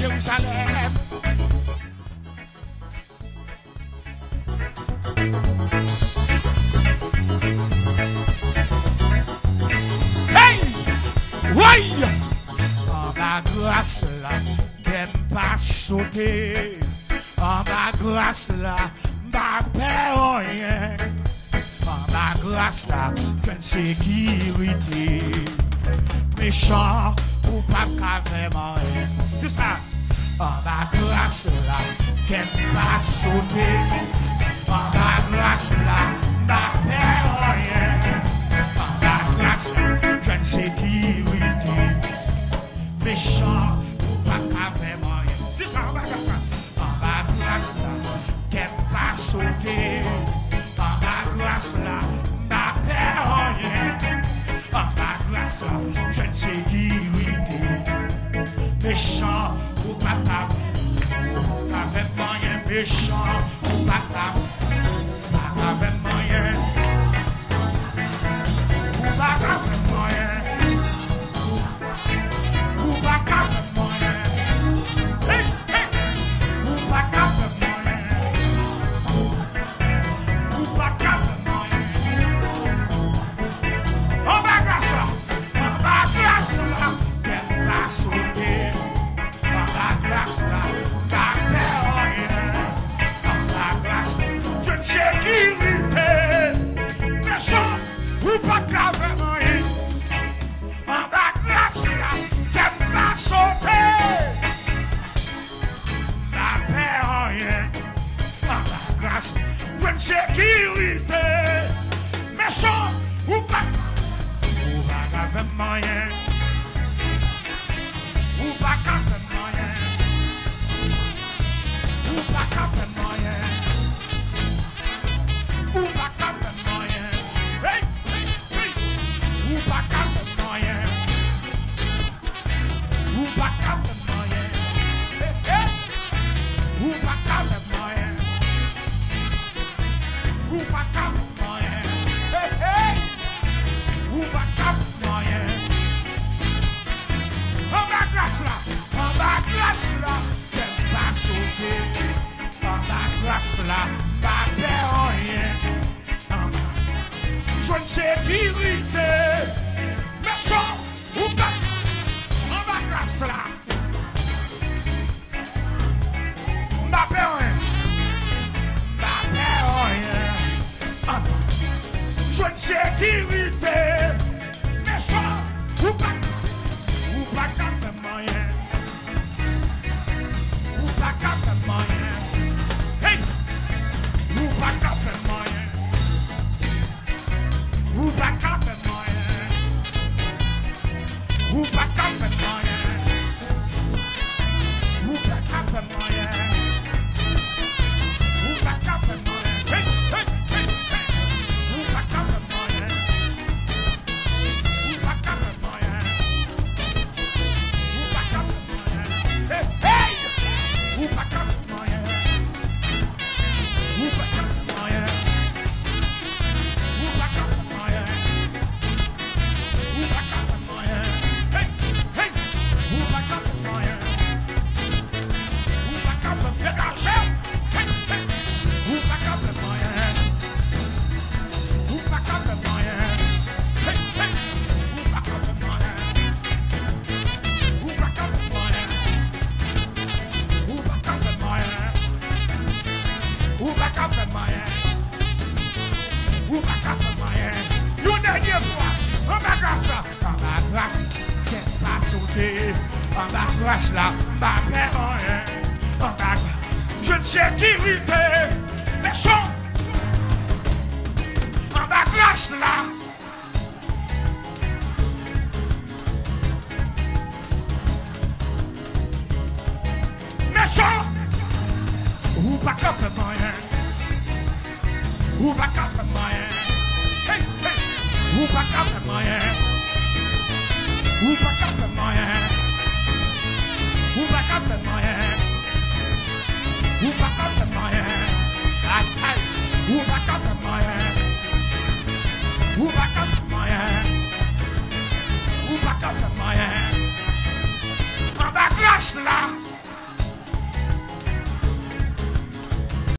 Jérusalem. Hey! Oui! En ma grâce là, qu'elle pas sauté. En ma grâce là, ma peur rien. En ma grâce là, je ne sécurité. Méchant ou pas vraiment rien. C'est ça. En ma grâce là, qu'elle pas sauté. En ma grâce là, ma peur rien. En ma grâce là, je ne sécurité. Méchant ou pas vraiment rien. C'est ça, en ma grâce là. En ma grâce là, qu'elle pas sauté. En ma grâce là, ma peur rien. En ma grâce là, je ne sécurité. Méchant ou pas avec moyen. Méchant ou pas avec moyen. Ou pas avec moyen. Ou pas avec moyen. Hey, hey. Ou pas avec moyen. Ou pas avec moyen. On va grâce là, qu'elle va sauter. On va grâce là, ma peur rien. On va grâce là, je ne sécurité. Méchant ou pas avec moyen. On va grâce là, qu'elle va sauter. Ma peur rien. On va grâce, je ne sécurité. Méchant ou pas. Ou pas avec moyen. Ou pas avec moyen. Ou pas avec moyen. Ou pas avec moyen. Hey, hey, hey. Ou pas avec moyen. Ou pas avec moyen. Hey, hey. Ou pas avec moyen. Ou pas avec moyen. Hey, hey. Ou pas avec moyen. On va grâce là, qu'elle va sauter. On va grâce là, ma peur rien. Je ne sécurité. Méchant ou pas. On va grâce là. Ma peur rien. Ma peur rien. Je ne sécurité. Méchant ou pas. Ou pas avec moyen. Ou pas avec moyen. Hey! Ou pas avec moyen. Ou pas avec moyen. Ou pas avec moyen. Ou pas avec moyen. Ou pas avec moyen. Hey! Hey! Hey! Hey! Ou pas avec moyen. Ou pas avec moyen. Hey, hey! Ou pas avec moyen. Ou pas avec moyen. Ou pas avec moyen. Ou pas avec moyen. Hey, hey! Ou pas avec moyen. Ou pas avec dégagé. Hey, hey! Ou pas avec moyen. Ou pas avec moyen. Hey, hey! Ou pas avec moyen. Ou pas avec moyen. Ou pas avec moyen. Ou pas avec moyen. Ou pas avec moyen. Une dernière fois. On va grâce là. On va grâce. Qu'elle va sauter. On va grâce là. Ma peur rien. On va grâce. Je ne sécurité. Méchant. On va grâce là. Méchant. Ou pas avec moyen. Ou pas avec moyen. Hey, hey. Ou pas avec moyen.